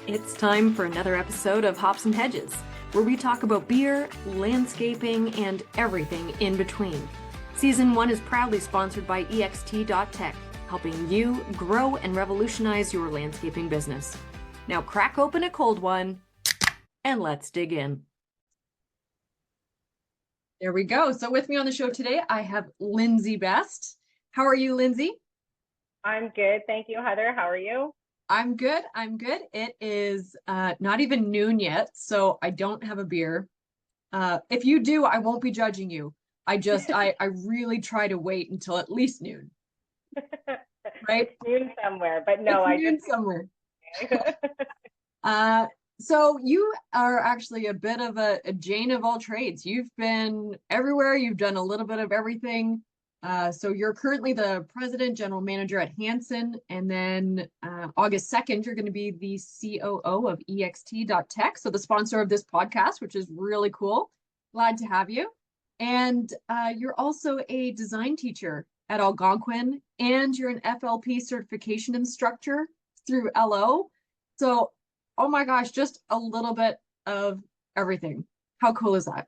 It's time for another episode of Hops and Hedges, where we talk about beer, landscaping, and everything in between. Season 1 is proudly sponsored by EXT.tech, helping you grow and revolutionize your landscaping business. Now crack open a cold one, and let's dig in. There we go. So with me on the show today, I have Lindsey Best. How are you, Lindsey? I'm good. Thank you, Heather. How are you? I'm good. It is not even noon yet, so I don't have a beer. If you do, I won't be judging you. I really try to wait until at least noon. Right? It's noon somewhere, but no, it's noon somewhere. So you are actually a bit of a Jane of all trades. You've been everywhere. You've done a little bit of everything. So you're currently the president, general manager at Hanson, and then August 2nd, you're going to be the COO of EXT.tech, so the sponsor of this podcast, which is really cool. Glad to have you. And you're also a design teacher at Algonquin, and you're an FLP certification instructor through LO. So, oh my gosh, just a little bit of everything. How cool is that?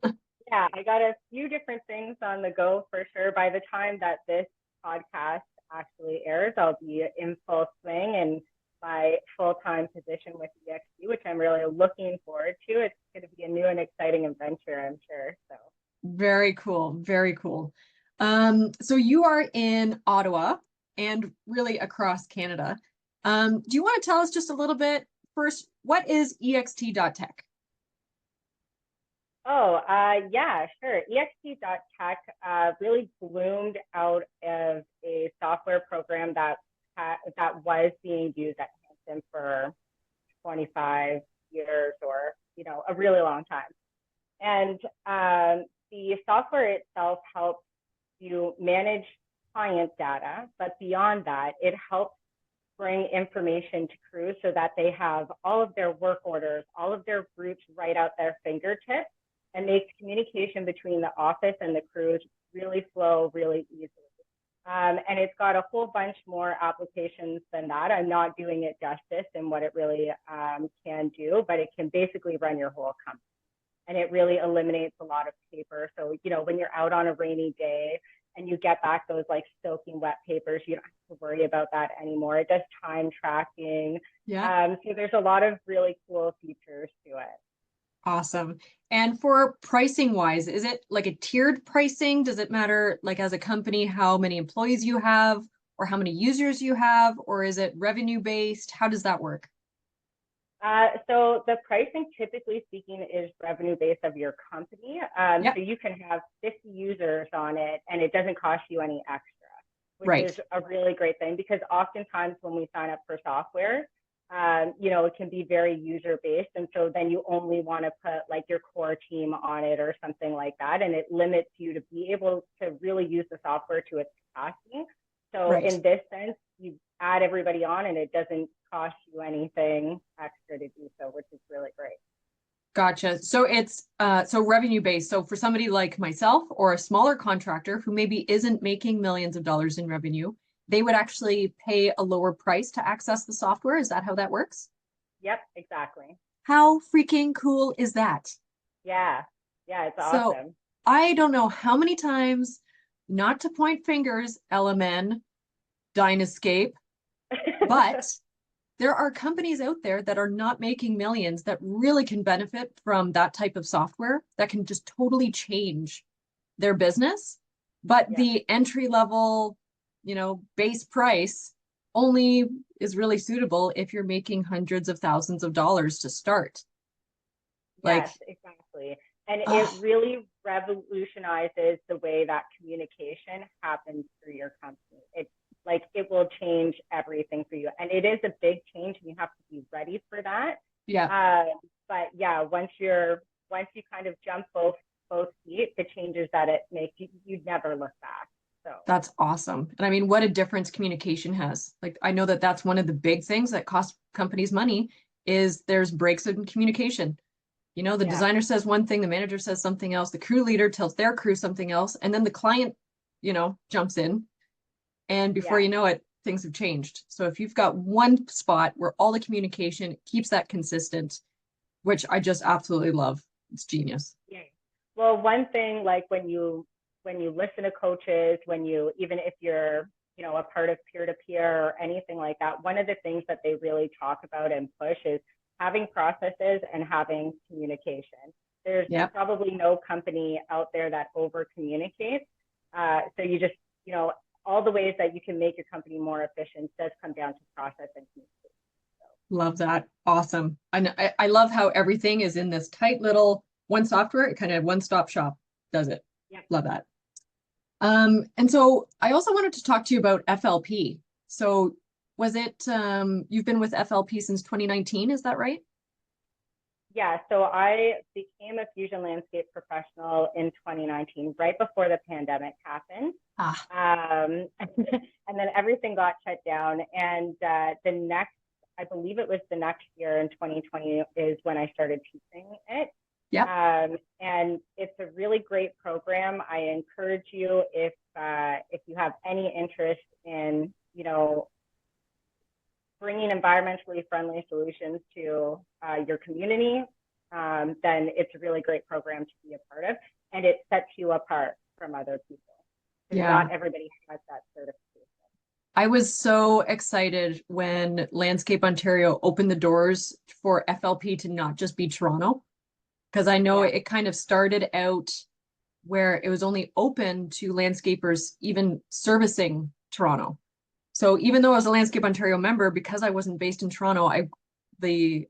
Yeah, I got a few different things on the go for sure. By the time that this podcast actually airs, I'll be in full swing in my full-time position with EXT, which I'm really looking forward to. It's going to be a new and exciting adventure, I'm sure. So very cool, very cool. So you are in Ottawa and really across Canada. Do you want to tell us just a little bit first, what is EXT.tech? Yeah, sure. EXT.tech really bloomed out of a software program that was being used at Hanson for 25 years or, a really long time. And the software itself helps you manage client data, but beyond that, it helps bring information to crews so that they have all of their work orders, all of their groups right at their fingertips, and makes communication between the office and the crews really flow really easily. And it's got a whole bunch more applications than that. I'm not doing it justice in what it really can do, but it can basically run your whole company. And it really eliminates a lot of paper. So, when you're out on a rainy day and you get back those like soaking wet papers, you don't have to worry about that anymore. It does time tracking. Yeah. So there's a lot of really cool features to it. Awesome. And for pricing wise, is it like a tiered pricing? Does it matter, like as a company, how many employees you have or how many users you have, or is it revenue based? How does that work? So the pricing, typically speaking, is revenue based of your company. So you can have 50 users on it and it doesn't cost you any extra, which is a really great thing, because oftentimes when we sign up for software, it can be very user based. And so then you only want to put like your core team on it or something like that. And it limits you to be able to really use the software to its capacity. So in this sense, you add everybody on and it doesn't cost you anything extra to do so, which is really great. Gotcha. So it's so revenue based. So for somebody like myself or a smaller contractor who maybe isn't making millions of dollars in revenue, they would actually pay a lower price to access the software. Is that how that works? Yep, exactly. How freaking cool is that? Yeah, it's awesome. So I don't know how many times, not to point fingers, LMN, Dynaescape, but there are companies out there that are not making millions that really can benefit from that type of software that can just totally change their business. But the entry level, base price only is really suitable if you're making hundreds of thousands of dollars to start. Yes, exactly. And it really revolutionizes the way that communication happens through your company. It will change everything for you. And it is a big change and you have to be ready for that. Yeah. But yeah, once you kind of jump both feet, the changes that it makes, you'd never look back. So that's awesome. And I mean, what a difference communication has. Like, I know that that's one of the big things that cost companies money is there's breaks in communication. The designer says one thing, the manager says something else, the crew leader tells their crew something else, and then the client, jumps in. And before you know it, things have changed. So if you've got one spot where all the communication keeps that consistent, which I just absolutely love, it's genius. Yeah. Well, one thing, like when you listen to coaches, when you, even if you're, you know, a part of peer-to-peer or anything like that, one of the things that they really talk about and push is having processes and having communication. There's probably no company out there that over communicates. So you just, you know, all the ways that you can make your company more efficient does come down to process and communication. So. Love that. Awesome. And I love how everything is in this tight little one software. It kind of one-stop shop does it. Yep. Love that. And so I also wanted to talk to you about FLP. So was it, you've been with FLP since 2019, is that right? Yeah, so I became a fusion landscape professional in 2019, right before the pandemic happened. And then everything got shut down. And the next, I believe it was the next year in 2020 is when I started teaching it. Yeah. And it's a really great program. I encourage you, if you have any interest in, you know, bringing environmentally friendly solutions to your community, then it's a really great program to be a part of, and it sets you apart from other people. Yeah. Not everybody has that certification. I was so excited when Landscape Ontario opened the doors for FLP to not just be Toronto, because I know it kind of started out where it was only open to landscapers even servicing Toronto. So even though I was a Landscape Ontario member, because I wasn't based in Toronto, the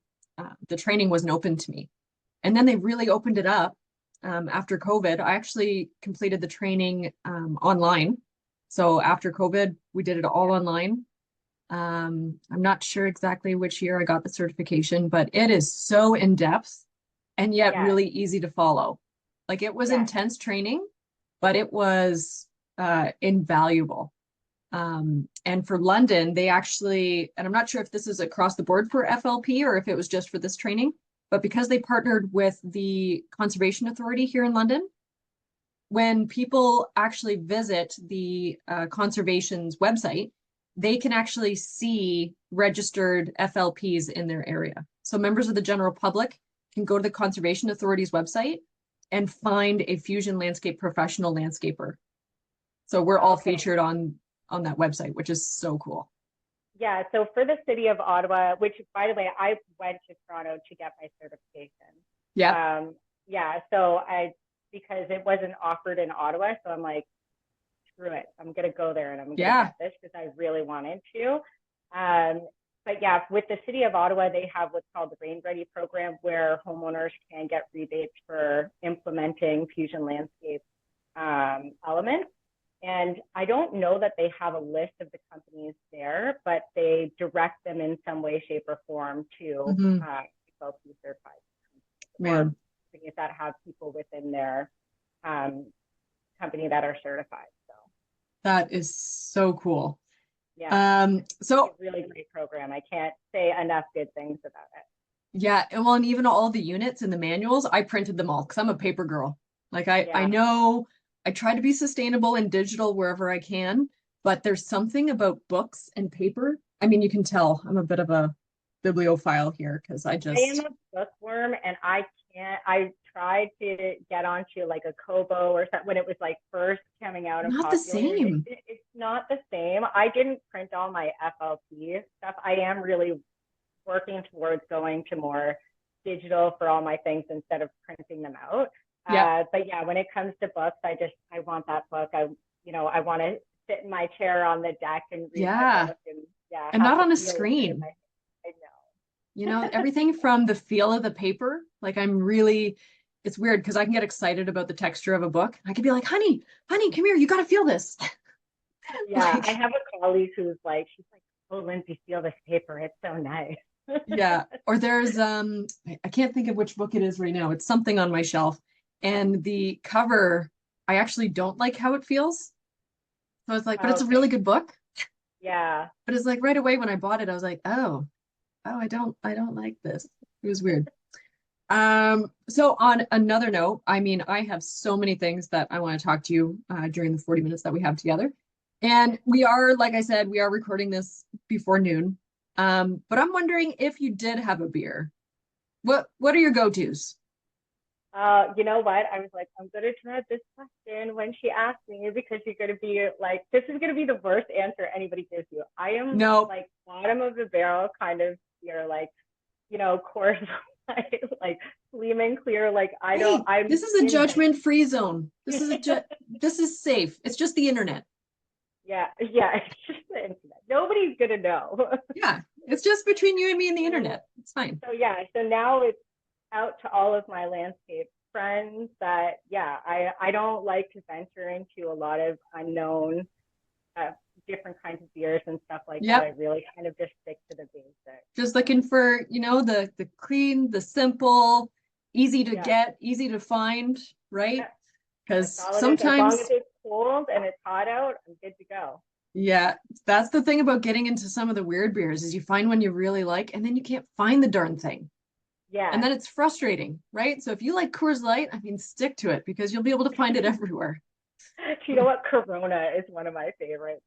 training wasn't open to me. And then they really opened it up after COVID. I actually completed the training online. So after COVID, we did it all online. I'm not sure exactly which year I got the certification, but it is so in-depth and yet really easy to follow. Like it was intense training, but it was invaluable. And for London, they actually, and I'm not sure if this is across the board for FLP or if it was just for this training, but because they partnered with the Conservation Authority here in London, when people actually visit the conservation's website, they can actually see registered FLPs in their area. So members of the general public can go to the Conservation Authority's website and find a fusion landscape professional landscaper. So we're all featured on that website, which is so cool. Yeah, so for the city of Ottawa, which by the way, I went to Toronto to get my certification. Yeah. So because it wasn't offered in Ottawa, so I'm like, screw it. I'm gonna go there and I'm gonna get this because I really wanted to. But yeah, with the city of Ottawa, they have what's called the Rain Ready program where homeowners can get rebates for implementing fusion landscape elements. And I don't know that they have a list of the companies there, but they direct them in some way, shape, or form to FLP certified or companies that have people within their company that are certified. So that is so cool. Yeah. So it's a really great program. I can't say enough good things about it. Yeah, and well, and even all the units and the manuals, I printed them all because I'm a paper girl. Like I know I try to be sustainable and digital wherever I can, but there's something about books and paper. I mean, you can tell I'm a bit of a bibliophile here because I am a bookworm and I tried to get onto like a Kobo or something when it was like first coming out and not popular. The same. It's not the same. I didn't print all my FLP stuff. I am really working towards going to more digital for all my things instead of printing them out. But yeah, when it comes to books, I want that book. I want to sit in my chair on the deck and read my book and not on a screen. I know. You know, everything from the feel of the paper. Like it's weird because I can get excited about the texture of a book. I could be like, honey, come here. You got to feel this. Yeah, I have a colleague she's like, oh, Lindsey, feel this paper. It's so nice. Yeah. Or there's, I can't think of which book it is right now. It's something on my shelf. And the cover, I actually don't like how it feels. So it's like, but it's a really good book. Yeah. But it's like right away when I bought it, I was like, oh, I don't like this. It was weird. So on another note, I mean, I have so many things that I want to talk to you during the 40 minutes that we have together. And we are, like I said, we are recording this before noon. But I'm wondering if you did have a beer, what are your go-tos? You know what? I was like, I'm gonna dread this question when she asked me because you're gonna be like, this is gonna be the worst answer anybody gives you. I am No, like bottom of the barrel kind of you're like, course like Lehman clear. Like I don't hey, I'm this is a indifferent. judgment-free zone. This is safe. It's just the internet. Yeah, yeah, it's just the internet. Nobody's gonna know. Yeah, it's just between you and me and the So, internet. It's fine. so yeah, so now it's out to all of my landscape friends that yeah, I don't like to venture into a lot of unknown uh, different kinds of beers and stuff like that. I Yep. really kind of just stick to the basics. Just looking for, the clean, the simple, easy to Yeah, get, easy to find, right? yeah, that's Because all it is. As long as sometimes, it's cold and it's hot out, I'm good to go. yeah, that's the thing about getting into some of the weird beers is you find one you really like and then you can't find the darn thing. And Yeah. then it's frustrating, right? So if you like Coors Light, I mean, stick to it because you'll be able to find it everywhere. You know what? Corona is one of my favorites.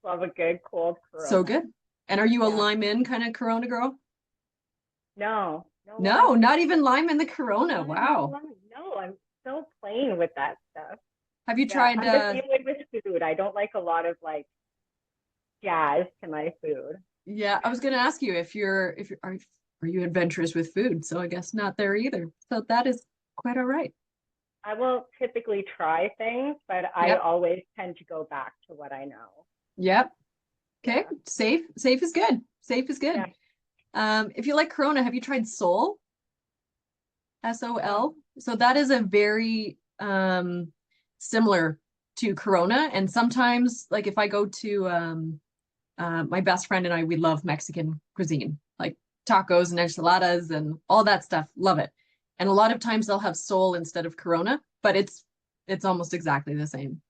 Love a good cold So Corona. good. And are you a Yeah. lime in kind of Corona girl? No, no No, lime. not even lime in the Corona. No, no Wow. lime. No, I'm so plain with that stuff. Have you Yeah, tried I'm the same way with food. I don't like a lot of like jazz to my food. yeah, I was gonna ask you if you're are you adventurous with food? So I guess not there either. So that is quite all right. I will typically try things, but I Yep. always tend to go back to what I know. Yep. Okay. Yeah. Safe. Safe is good. Safe is Yeah. good. If you like Corona, have you tried Sol? Um, SOL? So that is a very similar to Corona. And sometimes, like if I go to my best friend and I, we love Mexican cuisine, like tacos and enchiladas and all that stuff. Love it. And a lot of times they'll have Sol instead of Corona, but it's almost exactly the same.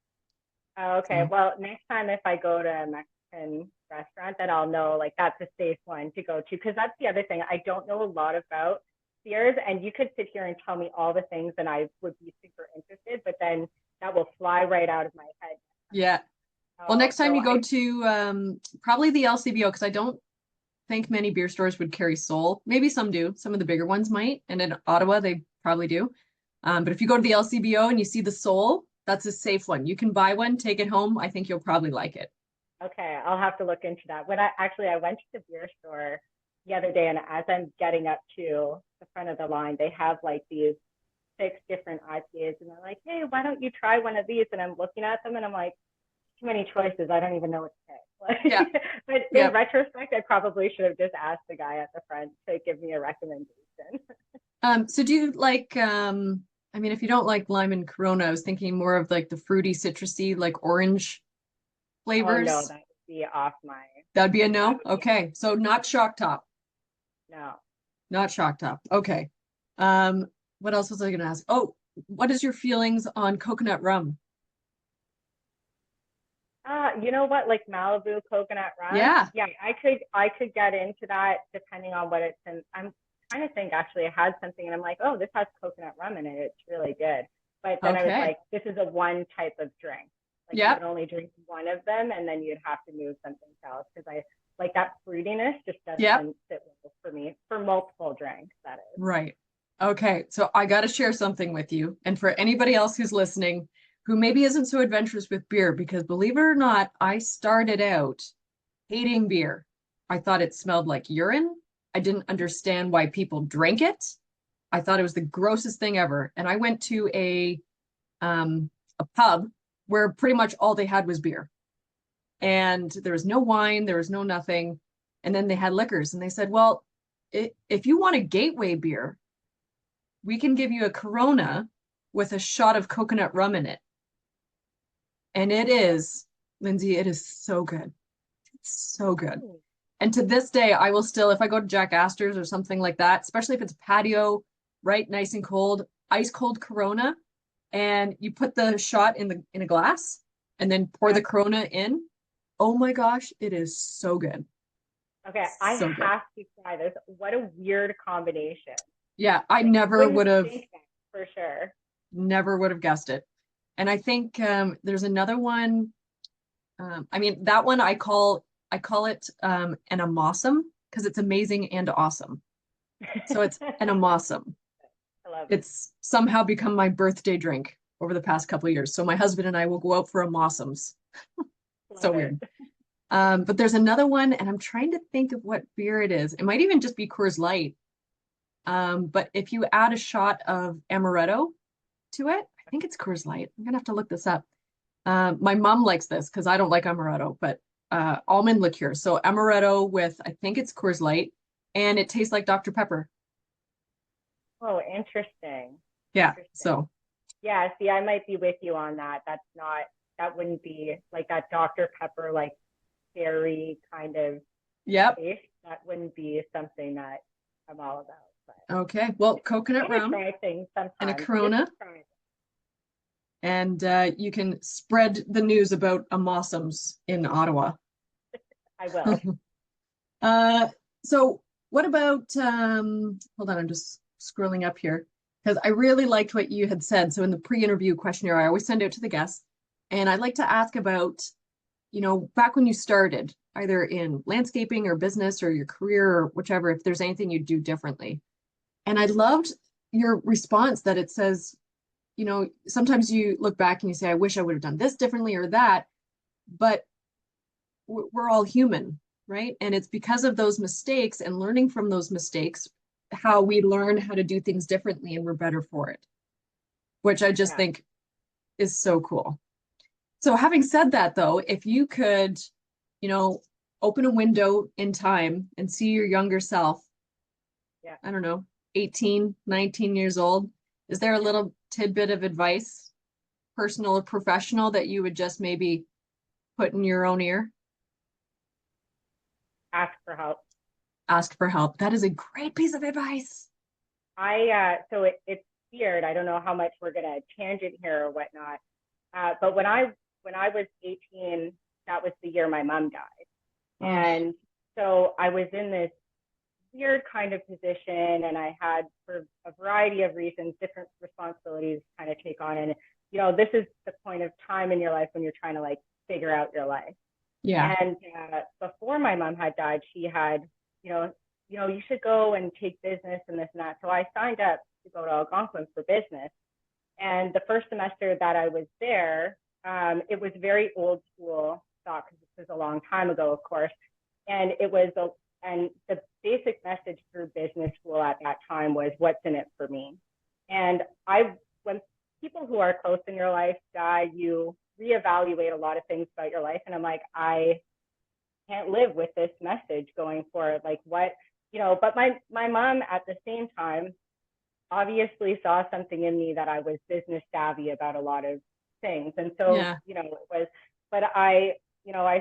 okay. So Well, next time if I go to a Mexican restaurant, then I'll know like that's a safe one to go to. Because that's the other thing. I don't know a lot about beers, and you could sit here and tell me all the things, and I would be super interested, but then that will fly right out of my head. yeah. Well, Oh, next time so you go I to probably the LCBO, because I don't think many beer stores would carry Sol. Maybe some do. Some of the bigger ones might. And in Ottawa, they probably do. But if you go to the LCBO and you see the Sol, that's a safe one. You can buy one, take it home. I think you'll probably like it. okay, I'll have to look into that. When I went to the beer store the other day, and as I'm getting up to the front of the line, they have like these six different IPAs, and they're like, "Hey, why don't you try one of these?" And I'm looking at them, and I'm like, "Too many choices. I don't even know what to pick." Yeah. Like, but in Yeah. retrospect, I probably should have just asked the guy at the front to give me a recommendation. So do you like I mean if you don't like lime and Corona, I was thinking more of like the fruity citrusy like orange Oh no, flavors. that would be off my. That'd be a That no. would be Okay. So not shock top. no. Not shock top. Okay. Um, what else was I gonna ask? Oh, what is your feelings on coconut rum? You know what? Like Malibu Coconut Rum. Yeah. Yeah, I could get into that depending on what it's in. I'm trying to think actually. I had something and I'm like, oh, this has coconut rum in it. It's really good. But then I was Okay. like, this is a one type of drink. Like you Yep. would only drink one of them and then you'd have to move something else because I like that fruitiness just Yep. doesn't sit well for me for multiple drinks. That is. Right. Okay. So I got to share something with you. And for anybody else who's listening who maybe isn't so adventurous with beer, because believe it or not, I started out hating beer. I thought it smelled like urine. I didn't understand why people drank it. I thought it was the grossest thing ever. And I went to a pub where pretty much all they had was beer. And there was no wine, there was no nothing. And then they had liquors. And they said, well, if you want a gateway beer, we can give you a Corona with a shot of coconut rum in it. And it is, Lindsey, it is so good. It's so good. Oh, And to this day, I will still, if I go to Jack Astor's or something like that, especially if it's patio, right, nice and cold, ice cold Corona, and you put the shot in a glass and then pour yeah. the Corona in. Oh my gosh, it is so good. Okay, I So good. have to try this. What a weird combination. Yeah, I Like wouldn't think that for sure. never would have guessed it. And I think there's another one. I mean, that one I call it an amossum because it's amazing and awesome. So it's an amossum. I love it. It's somehow become my birthday drink over the past couple of years. So my husband and I will go out for amossums. So Love weird. it. But there's another one, and I'm trying to think of what beer it is. It might even just be Coors Light. But if you add a shot of amaretto to it, I think it's Coors Light. I'm gonna have to look this up. My mom likes this because I don't like amaretto, but almond liqueur. So amaretto with, I think it's Coors Light, and it tastes like Dr. Pepper. Oh, interesting. Yeah, Interesting. so Yeah, see, I might be with you on that. That wouldn't be like that Dr. Pepper, like cherry kind of yep. taste. That wouldn't be something that I'm all about. But Okay. Well, coconut I'm gonna rum try things and a sometimes. Corona, and you can spread the news about amossums in Ottawa. I will. So what about hold on, I'm just scrolling up here because I really liked what you had said. So in the pre-interview questionnaire, I always send out to the guests, and I'd like to ask about, back when you started, either in landscaping or business or your career or whichever, if there's anything you'd do differently. And I loved your response that it says, sometimes you look back and you say, I wish I would have done this differently or that, but we're all human, right? And it's because of those mistakes and learning from those mistakes how we learn how to do things differently and we're better for it, which I just Yeah. think is so cool. So having said that, though, if you could, open a window in time and see your younger self, Yeah. I don't know, 18, 19 years old, is there a little tidbit of advice, personal or professional, that you would just maybe put in your own ear? Ask for help. Ask for help. That is a great piece of advice. So it's weird. I don't know how much we're gonna tangent here or whatnot. But when I was 18, that was the year my mom died. Oh. And so I was in this weird kind of position, and I had, for a variety of reasons, different responsibilities kind of take on. And this is the point of time in your life when you're trying to like figure out your life. Yeah. And before my mom had died, she had, you should go and take business and this and that. So I signed up to go to Algonquin for business. And the first semester that I was there, it was very old school thought, because this was a long time ago, of course. And and the basic message through business school at that time was, what's in it for me? And when people who are close in your life die, you reevaluate a lot of things about your life. And I'm like, I can't live with this message going forward. Like what, but my mom at the same time obviously saw something in me that I was business savvy about a lot of things. And so, Yeah. it was, but I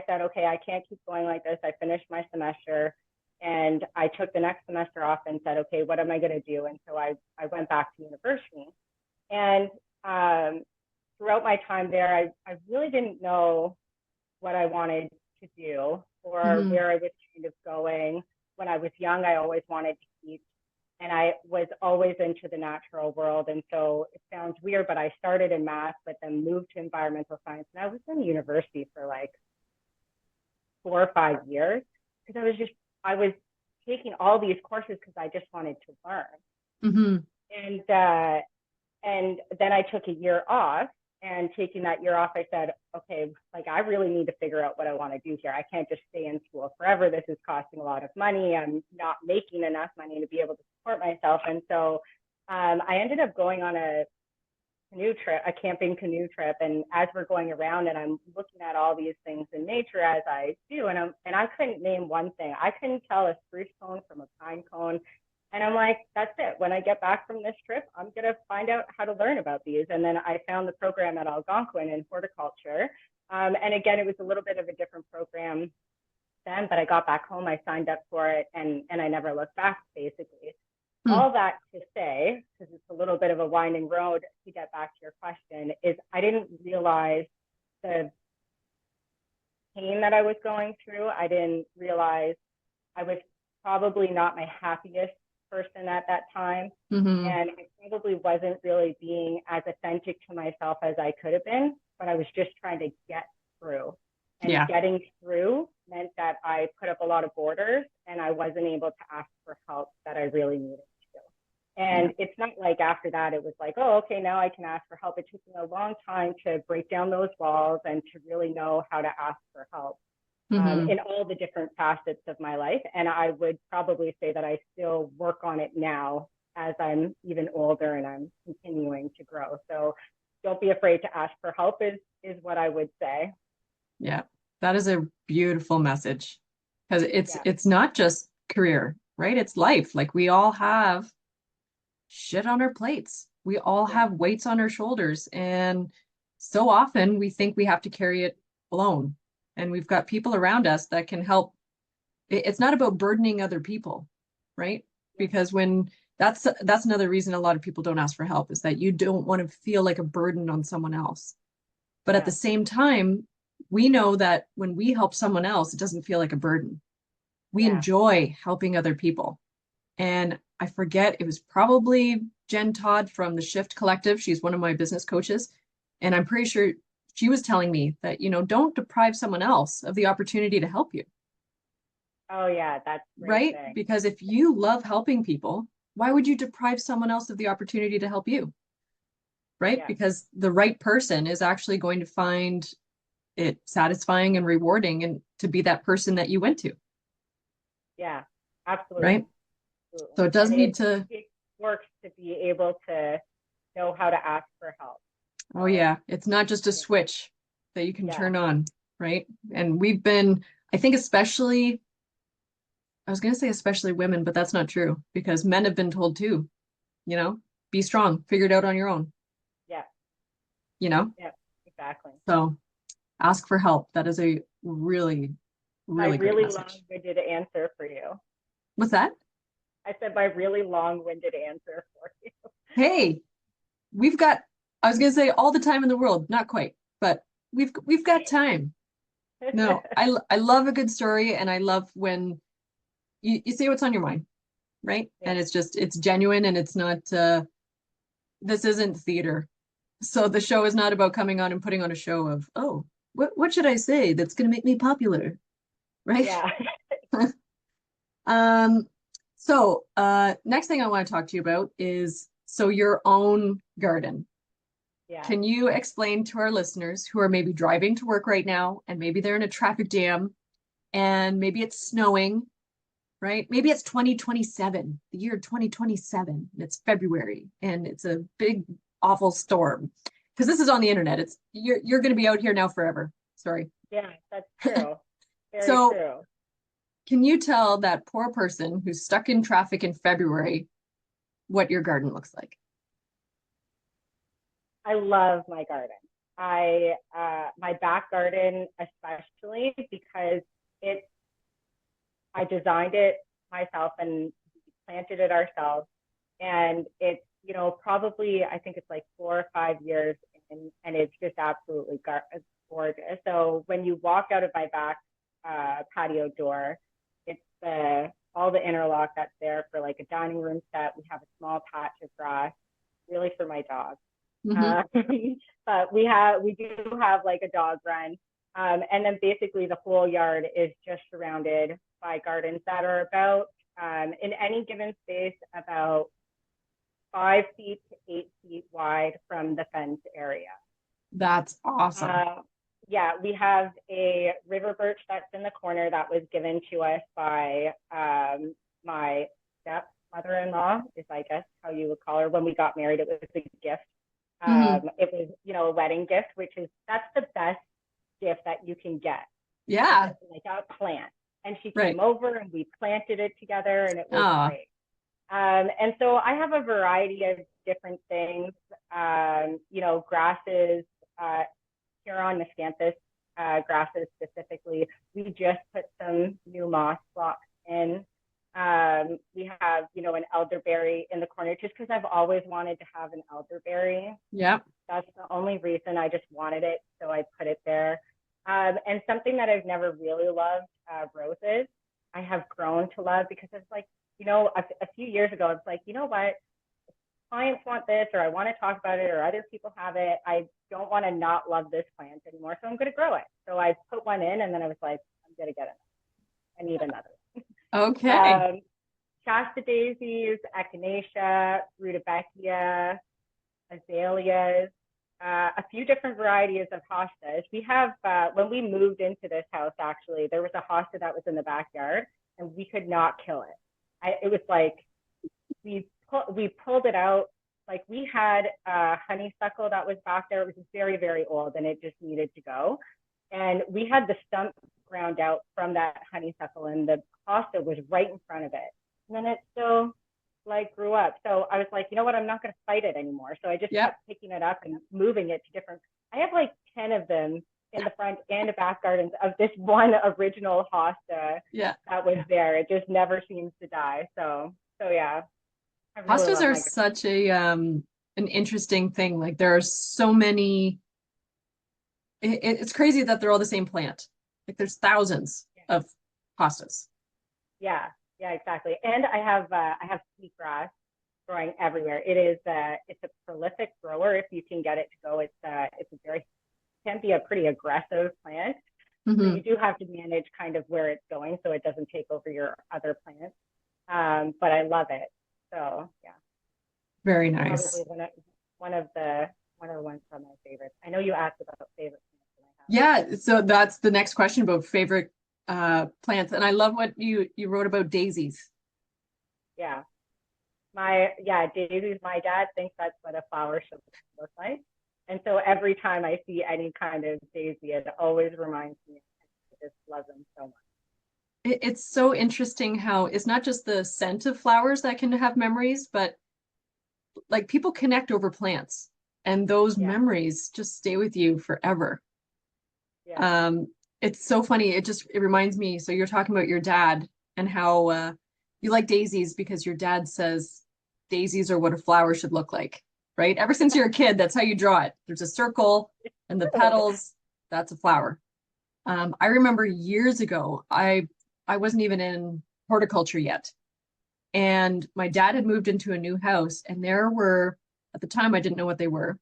said, okay, I can't keep going like this. I finished my semester and I took the next semester off and said, okay, what am I going to do? And so I went back to university. And throughout my time there, I really didn't know what I wanted to do or where I was kind of going. When I was young, I always wanted to teach, and I was always into the natural world. And so it sounds weird, but I started in math, but then moved to environmental science. And I was in university for like 4 or 5 years because I was taking all these courses because I just wanted to learn. And then I took a year off, and taking that year off, I said, okay, like I really need to figure out what I want to do here. I can't just stay in school forever. This is costing a lot of money. I'm not making enough money to be able to support myself. And so I ended up going on a camping canoe trip. And as we're going around and I'm looking at all these things in nature as I do, and I couldn't name one thing. I couldn't tell a spruce cone from a pine cone. And I'm like, that's it. When I get back from this trip, I'm going to find out how to learn about these. And then I found the program at Algonquin in horticulture. And again, it was a little bit of a different program then, but I got back home, I signed up for it, and I never looked back, basically. All that to say, because it's a little bit of a winding road to get back to your question, is I didn't realize the pain that I was going through. I didn't realize I was probably not my happiest person at that time. And I probably wasn't really being as authentic to myself as I could have been, but I was just trying to get through. And Yeah. getting through meant that I put up a lot of borders and I wasn't able to ask for help that I really needed to. And it's not like after that, it was like, oh, okay, now I can ask for help. It took me a long time to break down those walls and to really know how to ask for help in all the different facets of my life. And I would probably say that I still work on it now as I'm even older and I'm continuing to grow. So don't be afraid to ask for help is what I would say. Yeah. That is a beautiful message because Yeah. it's not just career, right? It's life. Like we all have shit on our plates. We all Yeah. have weights on our shoulders. And so often we think we have to carry it alone. And we've got people around us that can help. It's not about burdening other people, right? Because when that's another reason a lot of people don't ask for help is that you don't want to feel like a burden on someone else. But at the Yeah. same time, we know that when we help someone else, it doesn't feel like a burden. We Yeah. enjoy helping other people. And I forget, it was probably Jen Todd from the Shift Collective. She's one of my business coaches. And I'm pretty sure she was telling me that, don't deprive someone else of the opportunity to help you. Oh yeah, that's great Right? thing. Because if you love helping people, why would you deprive someone else of the opportunity to help you? Right? Yeah. Because the right person is actually going to find it satisfying and rewarding and to be that person that you went to. Yeah, absolutely. Right? Absolutely. So it does And need to. it works to be able to know how to ask for help. Oh So, yeah, it's not just a yeah. switch that you can Yeah. turn on, right? And we've been, I think especially, I was going to say especially women, but that's not true because men have been told too, be strong, figure it out on your own, Yeah. you know? Yeah. Exactly. So ask for help. That is a really, My really great really message. long-winded answer for you. What's that? I said my really long-winded answer for you. Hey, we've got, I was going to say all the time in the world, not quite, but we've got time. No, I love a good story and I love when you say what's on your mind, right? Yeah. And it's genuine and it's not this isn't theater. So the show is not about coming on and putting on a show of, oh, what should I say that's gonna make me popular? Right? Yeah. Um, so next thing I want to talk to you about is so your own garden. Yeah. Can you explain to our listeners who are maybe driving to work right now and maybe they're in a traffic jam and maybe it's snowing, right? Maybe it's 2027, the year 2027, and it's February, and it's a big, awful storm. Because this is on the internet. It's you're going to be out here now forever. Sorry. Yeah, that's true. Very So, true. can you tell that poor person who's stuck in traffic in February what your garden looks like? I love my garden. My back garden especially because it's I designed it myself and planted it ourselves. And it's, probably, I think it's like 4 or 5 years in, and it's just absolutely gorgeous. So when you walk out of my back patio door, it's all the interlock that's there for like a dining room set. We have a small patch of grass, really for my dog. Mm-hmm. But we do have like a dog run. And then basically the whole yard is just surrounded by gardens that are about in any given space about 5 feet to 8 feet wide from the fence area. That's awesome. Yeah, we have a river birch that's in the corner that was given to us by my stepmother-in-law, is I guess how you would call her. When we got married, it was a gift. Mm-hmm. It was, a wedding gift, that's the best gift that you can get. Yeah. Like a plant. And she Right. came over and we planted it together and it was Ah. great. And so I have a variety of different things, grasses, Huron miscanthus grasses specifically. We just put some new moss blocks in. We have, an elderberry in the corner just because I've always wanted to have an elderberry. Yeah. That's the only reason. I just wanted it, so I put it there. And something that I've never really loved, roses. I have grown to love because it's like, a few years ago, it's like, you know what? clients want this, or I want to talk about it, or other people have it. I don't want to not love this plant anymore, so I'm going to grow it. So I put one in, and then I was like, I'm going to get it. I need another. Okay. Shasta daisies, echinacea, rudbeckia, azaleas, a few different varieties of hostas. We have, when we moved into this house, actually, there was a hosta that was in the backyard, and we could not kill it. It was like, we pulled it out. Like, we had a honeysuckle that was back there. It was very, very old, and it just needed to go. And we had the stump ground out from that honeysuckle, and the hosta was right in front of it. And then it still like grew up. So I was like, you know what? I'm not going to fight it anymore. So I just kept picking it up and moving it to different. I have like 10 of them in the front and the back gardens of this one original hosta that was there. It just never seems to die. So yeah. Really Hostas are such a an interesting thing. Like, there are so many. It's crazy that they're all the same plant. Like, there's thousands of hostas. Yeah, exactly. And I have sweetgrass growing everywhere. It's a prolific grower if you can get it to go. It's a very, can be a pretty aggressive plant. So you do have to manage kind of where it's going so it doesn't take over your other plants. But I love it. So yeah. Very nice. Probably one of the ones from my favorites. I know you asked about favorite plants. Yeah, so that's the next question about favorite plants. And I love what you wrote about daisies. Yeah. Daisies, my dad thinks that's what a flower should look like. And so every time I see any kind of daisy, it always reminds me. I just love them so much. It's so interesting how it's not just the scent of flowers that can have memories, but like, people connect over plants, and those memories just stay with you forever. Yeah. It's so funny. It reminds me. So you're talking about your dad and how you like daisies because your dad says daisies are what a flower should look like, right? Ever since you're a kid, that's how you draw it. There's a circle and the petals. That's a flower. I remember years ago, I wasn't even in horticulture yet. And my dad had moved into a new house, and there were, at the time, I didn't know what they were,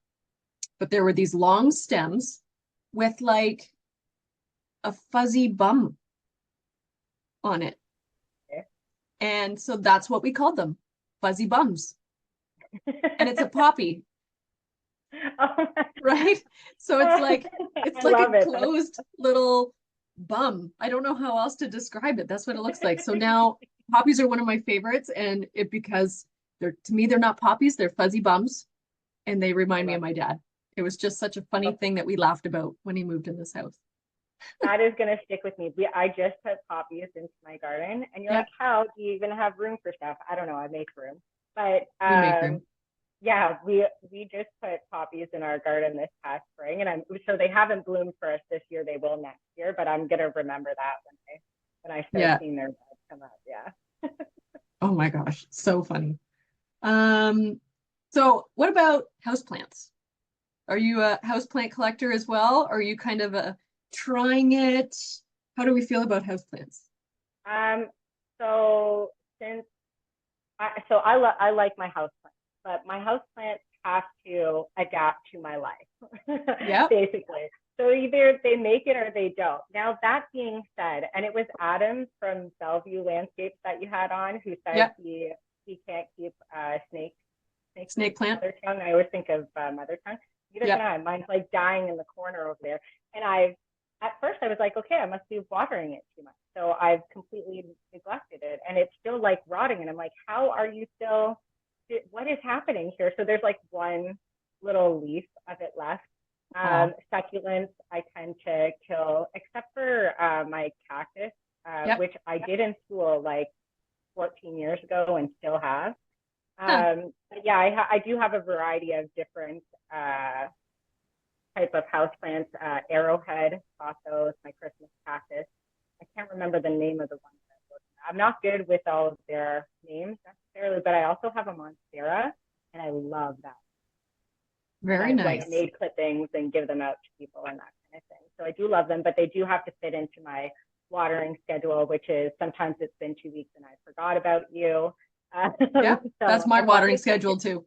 but there were these long stems with like a fuzzy bum on it. Okay. And so that's what we called them, fuzzy bums. And it's a poppy. Right? So it's like a closed little bum. I don't know how else to describe it. That's what it looks like. So now poppies are one of my favorites, and because to me, they're not poppies, they're fuzzy bums, and they remind me of my dad. It was just such a funny thing that we laughed about when he moved in this house. That is going to stick with me. I just put poppies into my garden, and you're like, how do you even have room for stuff? I don't know. I make room. But we make room. Yeah, we just put poppies in our garden this past spring, and so they haven't bloomed for us this year. They will next year, but I'm gonna remember that when I start seeing their buds come up. Yeah. Oh my gosh, so funny. So what about houseplants? Are you a houseplant collector as well? Or are you kind of trying it? How do we feel about houseplants? So I like my houseplants. But my houseplants have to adapt to my life, basically. So either they make it or they don't. Now, that being said, and it was Adam from Bellevue Landscapes that you had on who said he can't keep snake plant. Mother tongue. I always think of mother tongue. Neither can I. Mine's like dying in the corner over there. And at first I was like, okay, I must be watering it too much. So I've completely neglected it, and it's still like rotting. And I'm like, how are you still? What is happening here? So there's like one little leaf of it left. Succulents I tend to kill, except for my cactus, which I did in school like 14 years ago and still have. But yeah, I do have a variety of different type of houseplants. Arrowhead, pothos, my Christmas cactus. I can't remember the name of the one. I'm not good with all of their names necessarily, but I also have a monstera, and I love that. Very nice. Like made clippings and give them out to people and that kind of thing. So I do love them, but they do have to fit into my watering schedule, which is sometimes it's been 2 weeks and I forgot about you. So that's my watering schedule too.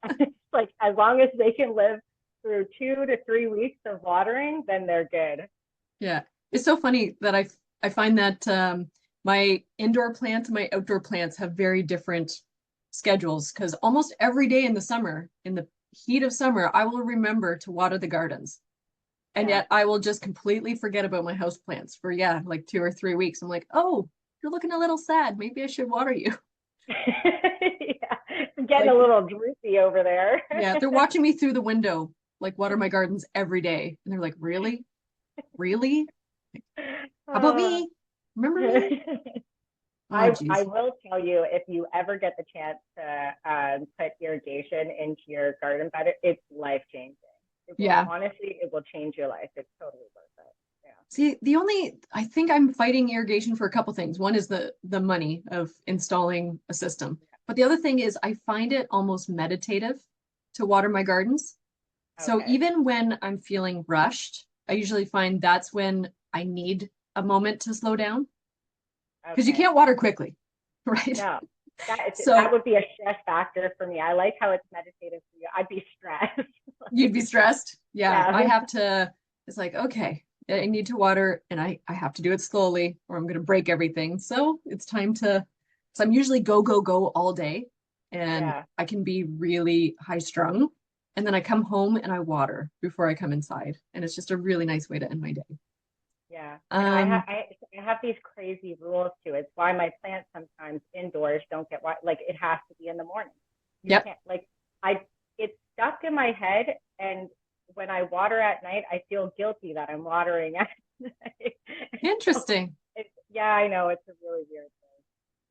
It's like as long as they can live through 2 to 3 weeks of watering, then they're good. Yeah. It's so funny that I find that my indoor plants and my outdoor plants have very different schedules because almost every day in the summer, in the heat of summer, I will remember to water the gardens. And Yeah. yet I will just completely forget about my house plants for, yeah, like 2 or 3 weeks. I'm like, oh, you're looking a little sad. Maybe I should water you. Yeah. I'm getting Like, a little droopy over there. yeah, they're watching me through the window, like water my gardens every day. And they're like, really? Really? How about Uh, me? Remember me? Oh, I geez. will tell you, if you ever get the chance to put irrigation into your garden bed, it's life changing. It will Yeah. honestly, it will change your life. It's totally worth it. See, I think I'm fighting irrigation for a couple things. One is the money of installing a system. But the other thing is I find it almost meditative to water my gardens. Yeah. So Okay. even when I'm feeling rushed, I usually find that's when I need a moment to slow down because you Okay. can't water quickly, right? No, that So would be a stress factor for me. I like how it's meditative for you. I'd be stressed. you'd be stressed. Yeah, Yeah. I have to, it's like, okay, I need to water and I have to do it slowly or I'm going to break everything. So it's time to, so I'm usually go, go, go all day and Yeah. I can be really high strung. And then I come home and I water before I come inside. And it's just a really nice way to end my day. Yeah. I know Um, I have these crazy rules too. It's why my plants sometimes indoors don't get water. Like it has to be in the morning. You yep. can't like I it's stuck in my head, and when I water at night, I feel guilty that I'm watering at night. So Interesting. yeah, I know it's a really weird thing.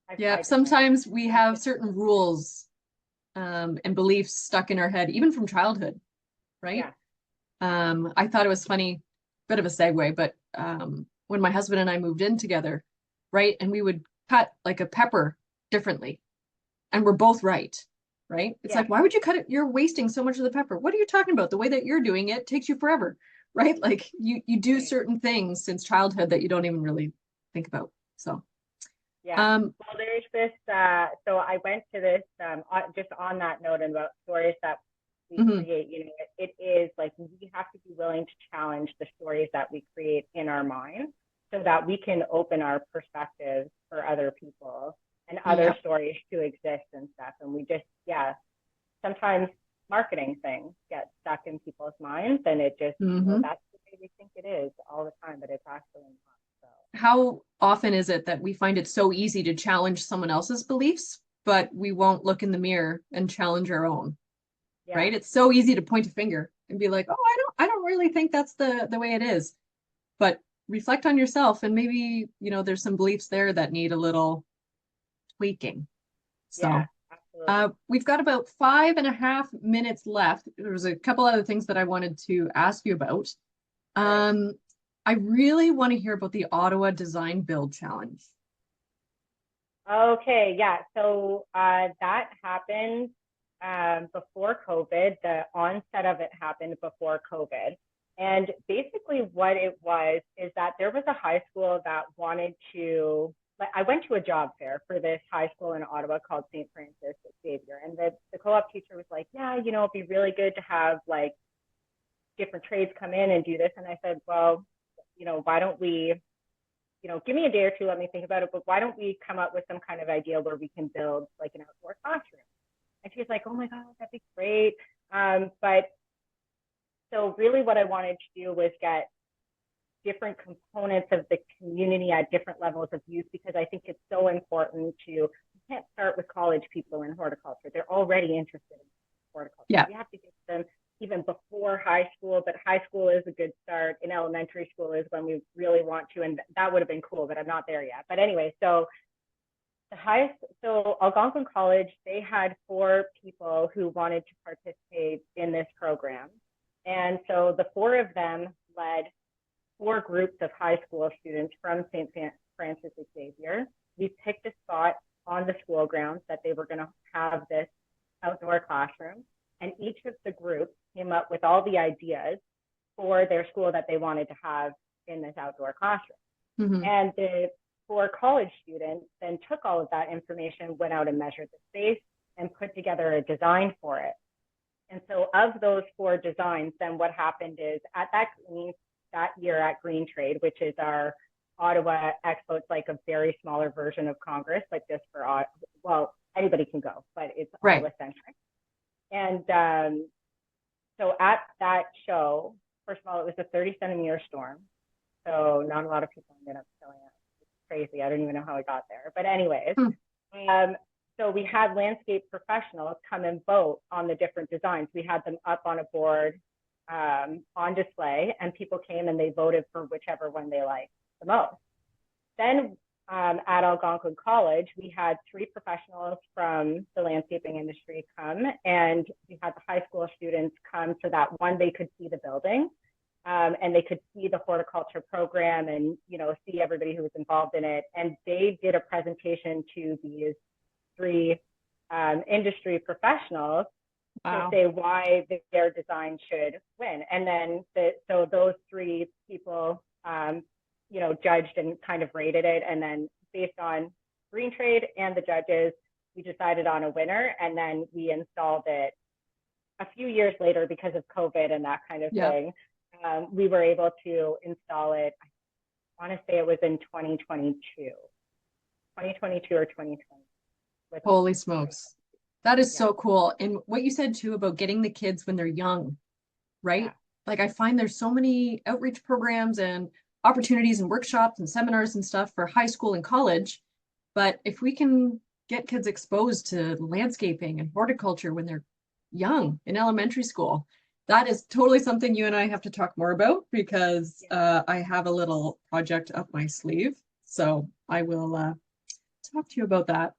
I Yep. just find it Sometimes we I'm have just certain rules and beliefs stuck in our head, even from childhood, right? yeah. I thought it was funny, bit of a segue, but when my husband and I moved in together, right? And we would cut like a pepper differently, and we're both right, right? It's Yeah. like, why would you cut it? You're wasting so much of the pepper. What are you talking about? The way that you're doing it takes you forever, right? Like you do Right. certain things since childhood that you don't even really think about. So, Yeah. um, Well, there's this. So I went to this just on that note and about stories that we mhm, create. You know, it is like we have to be willing to challenge the stories that we create in our mind, so that we can open our perspectives for other people and other yep. stories to exist and stuff. And we just, yeah, sometimes marketing things get stuck in people's minds, and it just, Hmm. that's the way we think it is all the time, but it's actually not. So How often is it that we find it so easy to challenge someone else's beliefs, but we won't look in the mirror and challenge our own, yeah. right? It's so easy to point a finger and be like, "Oh, I don't really think that's the way it is." But reflect on yourself and maybe, there's some beliefs there that need a little tweaking. Yeah, So, absolutely. we've got about 5.5 minutes left. There was a couple other things that I wanted to ask you about. Sure. Um, I really want to hear about the Ottawa Design Build Challenge. Okay, yeah. So that happened before COVID. The onset of it happened before COVID. And basically, what it was is that there was a high school that wanted to. Like, I went to a job fair for this high school in Ottawa called St. Francis Xavier, and the co-op teacher was like, "Yeah, it'd be really good to have like different trades come in and do this." And I said, "Well, why don't we give me a day or two, let me think about it, but why don't we come up with some kind of idea where we can build like an outdoor classroom?" And she's like, "Oh my God, that'd be great." But so really what I wanted to do was get different components of the community at different levels of use, because I think it's so important you can't start with college people in horticulture. They're already interested in horticulture. Yeah. We have to get them even before high school, but high school is a good start. In elementary school is when we really want to, and that would have been cool, but I'm not there yet. But anyway, so Algonquin College, they had 4 people who wanted to participate in this program. And so the 4 of them led 4 groups of high school students from St. Francis Xavier. We picked a spot on the school grounds that they were going to have this outdoor classroom. And each of the groups came up with all the ideas for their school that they wanted to have in this outdoor classroom. Hmm. And the 4 college students then took all of that information, went out and measured the space, and put together a design for it. And so of those 4 designs, then what happened is at that year at Green Trade, which is our Ottawa Expo, it's like a very smaller version of Congress, but just for, well, anybody can go, but it's Ottawa centric. And so at that show, first of all, it was a 30-centimeter storm. So not a lot of people ended up showing up. It's crazy. I don't even know how it got there. But anyways, so we had landscape professionals come and vote on the different designs. We had them up on a board on display, and people came and they voted for whichever one they liked the most. Then at Algonquin College, we had 3 professionals from the landscaping industry come, and we had the high school students come so that one, they could see the building, and they could see the horticulture program and, you know, see everybody who was involved in it. And they did a presentation to these 3 industry professionals to say why their design should win. And then so those 3 people, you know, judged and kind of rated it. And then based on Green Trade and the judges, we decided on a winner. And then we installed it a few years later because of COVID and that kind of thing. We were able to install it. I want to say it was in 2022 or 2020. Holy smokes. That is so cool. And what you said too about getting the kids when they're young, right? Yeah. Like I find there's so many outreach programs and opportunities and workshops and seminars and stuff for high school and college. But if we can get kids exposed to landscaping and horticulture when they're young in elementary school, that is totally something you and I have to talk more about, because I have a little project up my sleeve. So I will talk to you about that.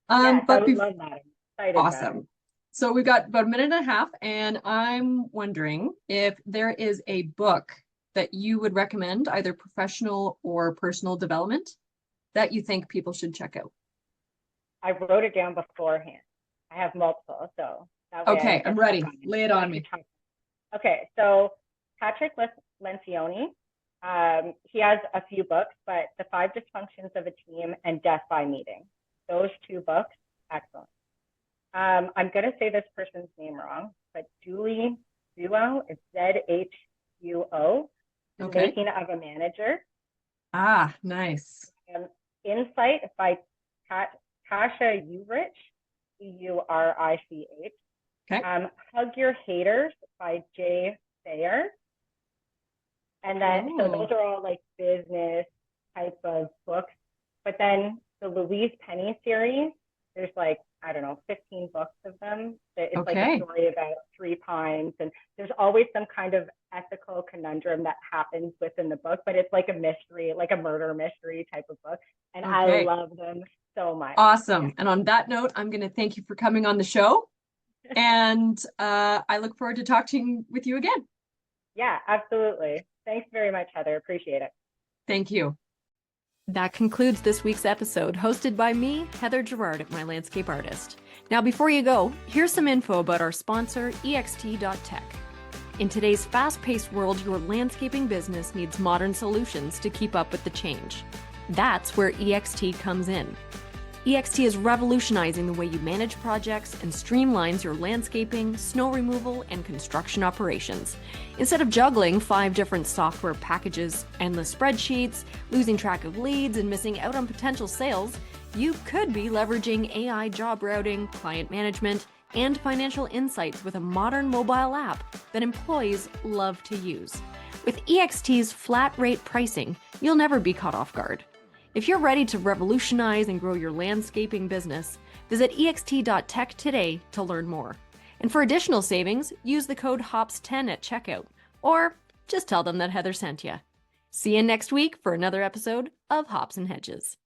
But I would love that. I'm excited. Awesome. So we've got about a minute and a half, and I'm wondering if there is a book that you would recommend, either professional or personal development, that you think people should check out. I wrote it down beforehand. I have multiple, so that way okay, I'm ready. Lay it on me. Okay, so Patrick Lencioni, he has a few books, but The 5 Dysfunctions of a Team and Death by Meeting. Those 2 books, excellent. I'm going to say this person's name wrong, but Zhuo, it's Zhuo, The Making of a Manager. Ah, nice. Insight by Tasha Eurich, Eurich. Okay. Hug Your Haters by Baer. And then, so those are all like business type of books. But then the Louise Penny series, there's like, I don't know, 15 books of them. It's like a story about 3 pines. And there's always some kind of ethical conundrum that happens within the book, but it's like a mystery, like a murder mystery type of book. And I love them so much. Awesome. And on that note, I'm going to thank you for coming on the show. And I look forward to talking with you again. Yeah, absolutely. Thanks very much, Heather. Appreciate it. Thank you. That concludes this week's episode, hosted by me, Heather Gerard at My Landscape Artist. Now, before you go, here's some info about our sponsor, EXT.tech. In today's fast-paced world, your landscaping business needs modern solutions to keep up with the change. That's where EXT comes in. EXT is revolutionizing the way you manage projects and streamlines your landscaping, snow removal, and construction operations. Instead of juggling 5 different software packages, endless spreadsheets, losing track of leads, and missing out on potential sales, you could be leveraging AI job routing, client management, and financial insights with a modern mobile app that employees love to use. With EXT's flat rate pricing, you'll never be caught off guard. If you're ready to revolutionize and grow your landscaping business, visit EXT.tech today to learn more. And for additional savings, use the code HOPS10 at checkout, or just tell them that Heather sent you. See you next week for another episode of Hops and Hedges.